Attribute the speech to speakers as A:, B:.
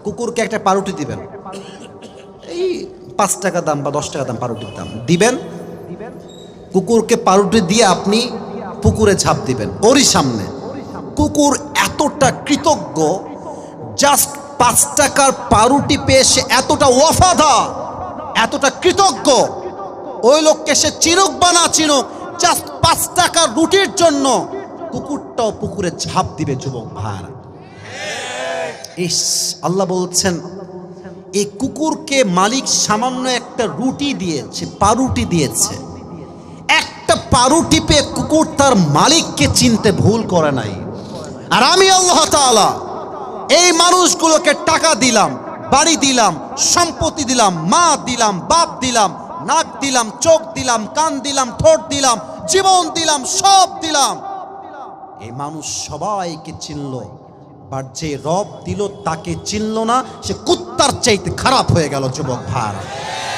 A: কুকুরকে একটা পাউরুটি দিবেন, এই 5 টাকা দাম বা 10 টাকা দাম পাউরুটির দাম দিবেন, কুকুরকে পাউরুটি দিয়ে আপনি পুকুরে ঝাঁপ দিবেন ওরই সামনে। কুকুর এতটা কৃতজ্ঞ, জাস্ট 5 টাকার পাউরুটি পেয়ে সে এতটা ওয়াফাদার, এতটা কৃতজ্ঞ, ওই লোককে সে চিনুক বা না চিনুক, জাস্ট 5 টাকার রুটির জন্য কুকুরটাও পুকুরে ঝাঁপ দিবে। যুবক ভাইরা, ইস, আল্লাহ বলছেন এই কুকুরকে মালিক সামান্য একটা রুটি দিয়েছে, পাউরুটি দিয়েছে। একটা পাউরুটি পেয়ে কুকুর তার মালিককে চিনতে ভুল করে নাই। আর আমি আল্লাহ তাআলা এই মানুষগুলোকে টাকা দিলাম, বাড়ি দিলাম, সম্পত্তি দিলাম, মা দিলাম, বাপ দিলাম, নাক দিলাম, চোখ দিলাম, কান দিলাম, ঠোঁট দিলাম, জীবন দিলাম, সব দিলাম। এই মানুষ সবাইকে চিনলো, বাট যে রব দিল তাকে চিনল না, সে কুত্তার চাইতে খারাপ হয়ে গেল। যুবক ভাই,